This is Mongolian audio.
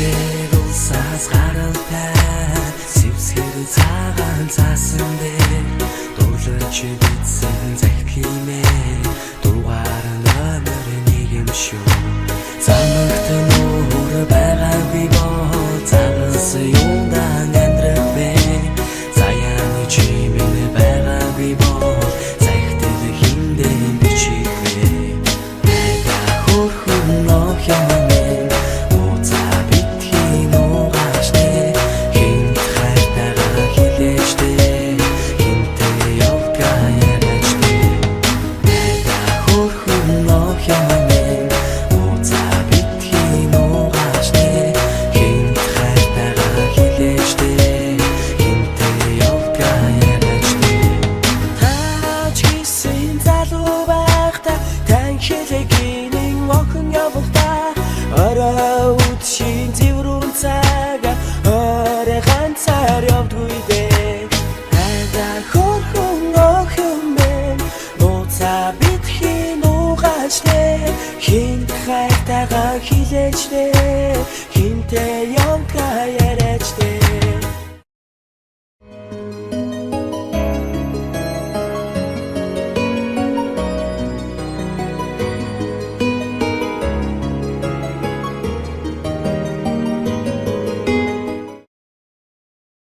улсаас гаралтай сэвсгэр цагаан цаасан дээр дуулж битсэн захилмээ дугаар номер 1 юм шүү. Замагт нуур байгаагүй боо цагаас юундан амьдрах бэ? Заяаны чимээ байгаагүй боо захидл хиндэ бичихвэ. Эта хөрхөн нөх юм. Шин зэврүүн цагаа орой ганцаар явдгүй дээ. Айда хөрхөн ох юм нууцаа битгий нуугаач нэ хин хайтагаа хилээч нэ хинтээ